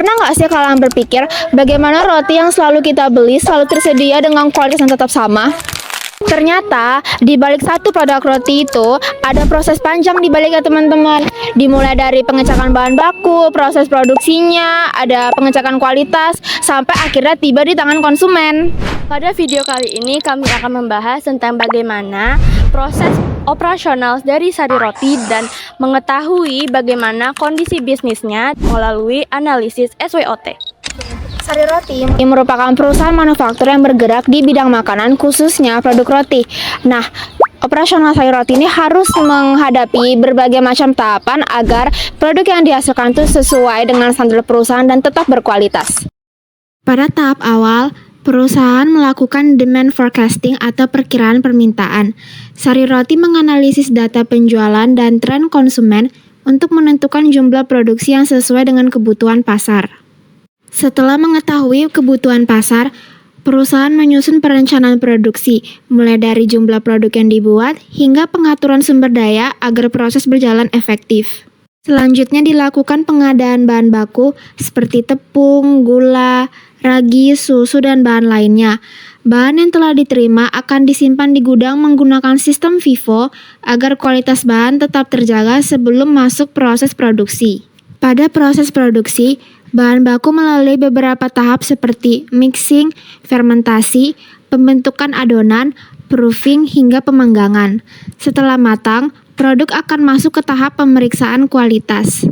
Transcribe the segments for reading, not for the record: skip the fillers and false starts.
Pernah nggak sih kalian berpikir bagaimana roti yang selalu kita beli selalu tersedia dengan kualitas yang tetap sama? Ternyata di balik satu produk roti itu ada proses panjang di baliknya teman-teman. Dimulai dari pengecekan bahan baku, proses produksinya, ada pengecekan kualitas, sampai akhirnya tiba di tangan konsumen. Pada video kali ini kami akan membahas tentang bagaimana proses operasional dari Sari Roti dan mengetahui bagaimana kondisi bisnisnya melalui analisis SWOT. Sari Roti merupakan perusahaan manufaktur yang bergerak di bidang makanan, khususnya produk roti. Nah, operasional Sari Roti ini harus menghadapi berbagai macam tahapan agar produk yang dihasilkan itu sesuai dengan standar perusahaan dan tetap berkualitas. Pada tahap awal, perusahaan melakukan demand forecasting atau perkiraan permintaan. Sari Roti menganalisis data penjualan dan tren konsumen untuk menentukan jumlah produksi yang sesuai dengan kebutuhan pasar. Setelah mengetahui kebutuhan pasar, perusahaan menyusun perencanaan produksi, mulai dari jumlah produk yang dibuat hingga pengaturan sumber daya agar proses berjalan efektif. Selanjutnya dilakukan pengadaan bahan baku seperti tepung, gula, ragi, susu, dan bahan lainnya. Bahan yang telah diterima akan disimpan di gudang menggunakan sistem FIFO agar kualitas bahan tetap terjaga sebelum masuk proses produksi. Pada proses produksi, bahan baku melalui beberapa tahap seperti mixing, fermentasi, pembentukan adonan, proofing, hingga pemanggangan. Setelah matang, produk akan masuk ke tahap pemeriksaan kualitas.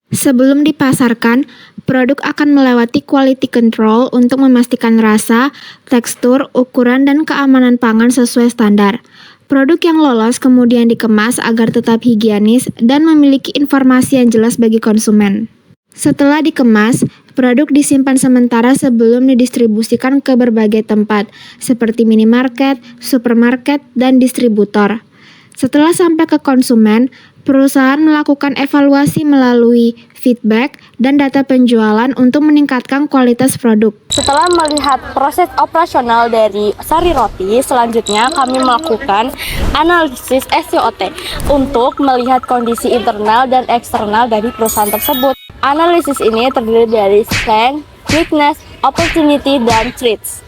Sebelum dipasarkan, produk akan melewati quality control untuk memastikan rasa, tekstur, ukuran, dan keamanan pangan sesuai standar. Produk yang lolos kemudian dikemas agar tetap higienis dan memiliki informasi yang jelas bagi konsumen. Setelah dikemas, produk disimpan sementara sebelum didistribusikan ke berbagai tempat, seperti minimarket, supermarket, dan distributor. Setelah sampai ke konsumen, perusahaan melakukan evaluasi melalui feedback dan data penjualan untuk meningkatkan kualitas produk. Setelah melihat proses operasional dari Sari Roti, selanjutnya kami melakukan analisis SWOT untuk melihat kondisi internal dan eksternal dari perusahaan tersebut. Analisis ini terdiri dari strength, weakness, opportunity, dan threats.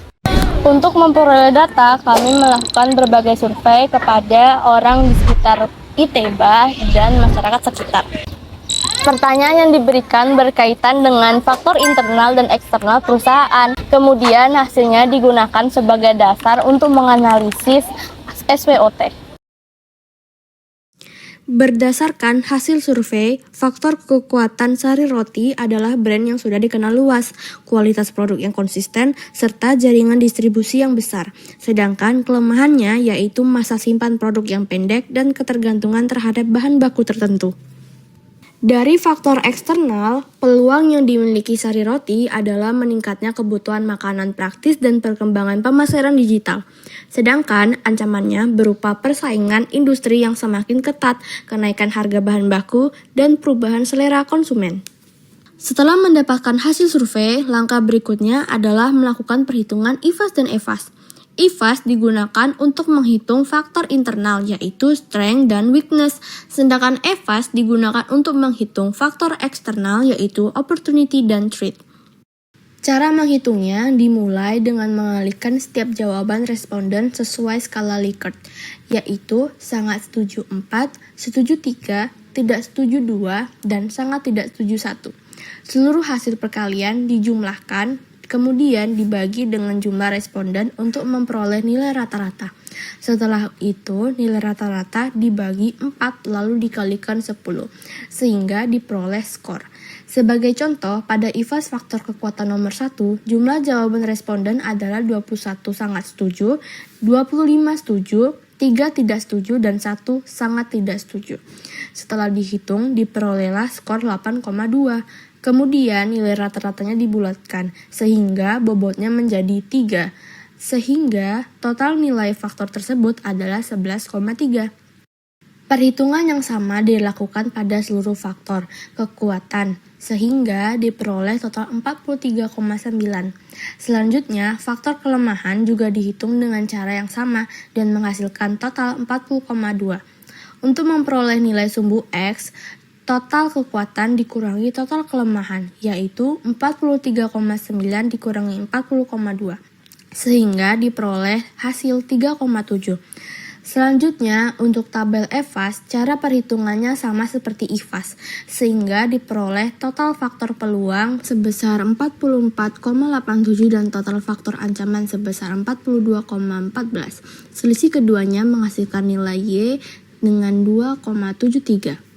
Untuk memperoleh data, kami melakukan berbagai survei kepada orang di sekitar ITEBA dan masyarakat sekitar. Pertanyaan yang diberikan berkaitan dengan faktor internal dan eksternal perusahaan. Kemudian hasilnya digunakan sebagai dasar untuk menganalisis SWOT. Berdasarkan hasil survei, faktor kekuatan Sari Roti adalah brand yang sudah dikenal luas, kualitas produk yang konsisten, serta jaringan distribusi yang besar. Sedangkan kelemahannya yaitu masa simpan produk yang pendek dan ketergantungan terhadap bahan baku tertentu. Dari faktor eksternal, peluang yang dimiliki Sari Roti adalah meningkatnya kebutuhan makanan praktis dan perkembangan pemasaran digital. Sedangkan ancamannya berupa persaingan industri yang semakin ketat, kenaikan harga bahan baku, dan perubahan selera konsumen. Setelah mendapatkan hasil survei, langkah berikutnya adalah melakukan perhitungan IFAS dan EVAS. IFAS digunakan untuk menghitung faktor internal yaitu strength dan weakness, sedangkan EVAS digunakan untuk menghitung faktor eksternal yaitu opportunity dan threat. Cara menghitungnya dimulai dengan mengalihkan setiap jawaban responden sesuai skala Likert, yaitu sangat setuju 4, setuju 3, tidak setuju 2, dan sangat tidak setuju 1. Seluruh hasil perkalian dijumlahkan, kemudian dibagi dengan jumlah responden untuk memperoleh nilai rata-rata. Setelah itu, nilai rata-rata dibagi 4 lalu dikalikan 10, sehingga diperoleh skor. Sebagai contoh, pada IFAS faktor kekuatan nomor 1, jumlah jawaban responden adalah 21 sangat setuju, 25 setuju, 3 tidak setuju, dan 1 sangat tidak setuju. Setelah dihitung, diperolehlah skor 8,2. Kemudian nilai rata-ratanya dibulatkan, sehingga bobotnya menjadi 3. Sehingga total nilai faktor tersebut adalah 11,3. Perhitungan yang sama dilakukan pada seluruh faktor kekuatan, sehingga diperoleh total 43,9. Selanjutnya, faktor kelemahan juga dihitung dengan cara yang sama dan menghasilkan total 40,2. Untuk memperoleh nilai sumbu X, total kekuatan dikurangi total kelemahan, yaitu 43,9 dikurangi 40,2, sehingga diperoleh hasil 3,7. Selanjutnya, untuk tabel EVAS, cara perhitungannya sama seperti IVAS, sehingga diperoleh total faktor peluang sebesar 44,87 dan total faktor ancaman sebesar 42,14. Selisih keduanya menghasilkan nilai Y dengan 2,73.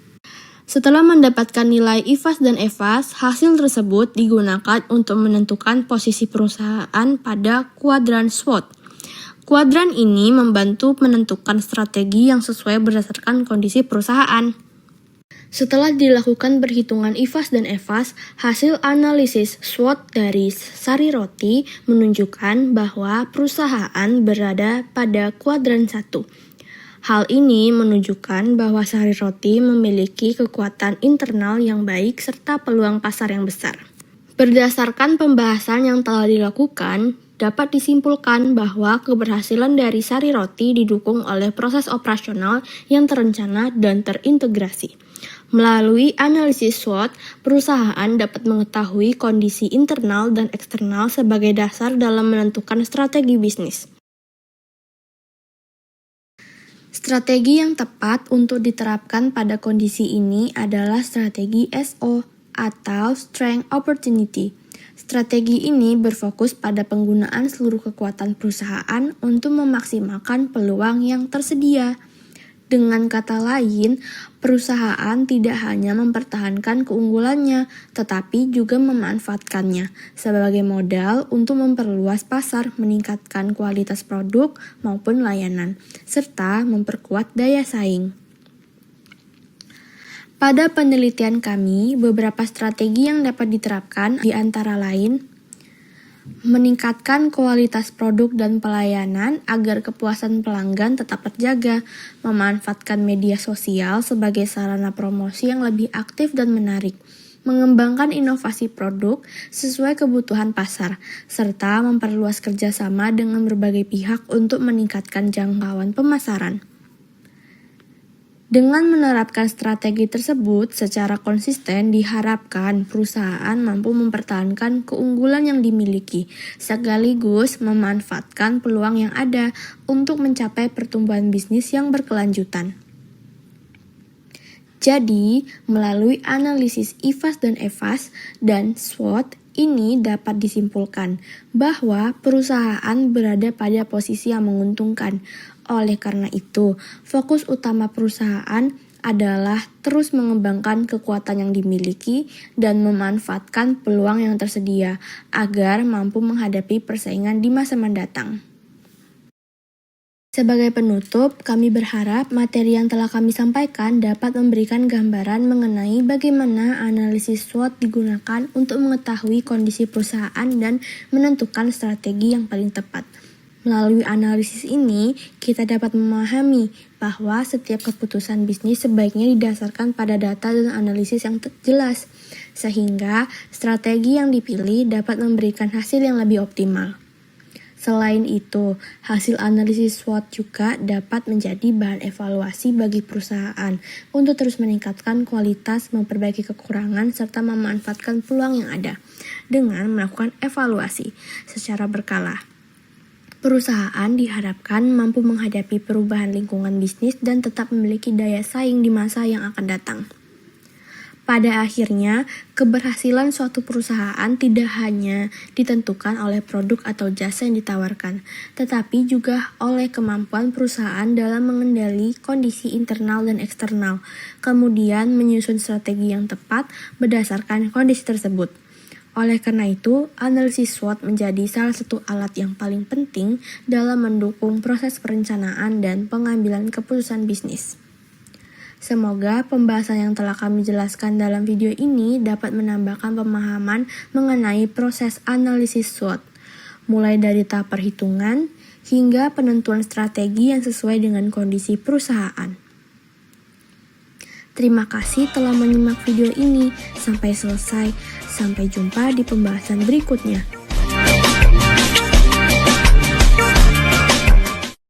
Setelah mendapatkan nilai IVAS dan EVAS, hasil tersebut digunakan untuk menentukan posisi perusahaan pada kuadran SWOT. Kuadran ini membantu menentukan strategi yang sesuai berdasarkan kondisi perusahaan. Setelah dilakukan perhitungan IVAS dan EVAS, hasil analisis SWOT dari Sari Roti menunjukkan bahwa perusahaan berada pada kuadran 1. Hal ini menunjukkan bahwa Sari Roti memiliki kekuatan internal yang baik serta peluang pasar yang besar. Berdasarkan pembahasan yang telah dilakukan, dapat disimpulkan bahwa keberhasilan dari Sari Roti didukung oleh proses operasional yang terencana dan terintegrasi. Melalui analisis SWOT, perusahaan dapat mengetahui kondisi internal dan eksternal sebagai dasar dalam menentukan strategi bisnis. Strategi yang tepat untuk diterapkan pada kondisi ini adalah strategi SO atau Strength Opportunity. Strategi ini berfokus pada penggunaan seluruh kekuatan perusahaan untuk memaksimalkan peluang yang tersedia. Dengan kata lain, perusahaan tidak hanya mempertahankan keunggulannya, tetapi juga memanfaatkannya sebagai modal untuk memperluas pasar, meningkatkan kualitas produk maupun layanan, serta memperkuat daya saing. Pada penelitian kami, beberapa strategi yang dapat diterapkan di antara lain meningkatkan kualitas produk dan pelayanan agar kepuasan pelanggan tetap terjaga, memanfaatkan media sosial sebagai sarana promosi yang lebih aktif dan menarik, mengembangkan inovasi produk sesuai kebutuhan pasar, serta memperluas kerjasama dengan berbagai pihak untuk meningkatkan jangkauan pemasaran. Dengan menerapkan strategi tersebut secara konsisten, diharapkan perusahaan mampu mempertahankan keunggulan yang dimiliki, sekaligus memanfaatkan peluang yang ada untuk mencapai pertumbuhan bisnis yang berkelanjutan. Jadi, melalui analisis IVAS dan EVAS dan SWOT, ini dapat disimpulkan bahwa perusahaan berada pada posisi yang menguntungkan. Oleh karena itu, fokus utama perusahaan adalah terus mengembangkan kekuatan yang dimiliki dan memanfaatkan peluang yang tersedia agar mampu menghadapi persaingan di masa mendatang. Sebagai penutup, kami berharap materi yang telah kami sampaikan dapat memberikan gambaran mengenai bagaimana analisis SWOT digunakan untuk mengetahui kondisi perusahaan dan menentukan strategi yang paling tepat. Melalui analisis ini, kita dapat memahami bahwa setiap keputusan bisnis sebaiknya didasarkan pada data dan analisis yang jelas, sehingga strategi yang dipilih dapat memberikan hasil yang lebih optimal. Selain itu, hasil analisis SWOT juga dapat menjadi bahan evaluasi bagi perusahaan untuk terus meningkatkan kualitas, memperbaiki kekurangan, serta memanfaatkan peluang yang ada dengan melakukan evaluasi secara berkala. Perusahaan diharapkan mampu menghadapi perubahan lingkungan bisnis dan tetap memiliki daya saing di masa yang akan datang. Pada akhirnya, keberhasilan suatu perusahaan tidak hanya ditentukan oleh produk atau jasa yang ditawarkan, tetapi juga oleh kemampuan perusahaan dalam mengendali kondisi internal dan eksternal, kemudian menyusun strategi yang tepat berdasarkan kondisi tersebut. Oleh karena itu, analisis SWOT menjadi salah satu alat yang paling penting dalam mendukung proses perencanaan dan pengambilan keputusan bisnis. Semoga pembahasan yang telah kami jelaskan dalam video ini dapat menambahkan pemahaman mengenai proses analisis SWOT, mulai dari tahap perhitungan hingga penentuan strategi yang sesuai dengan kondisi perusahaan. Terima kasih telah menyimak video ini sampai selesai. Sampai jumpa di pembahasan berikutnya.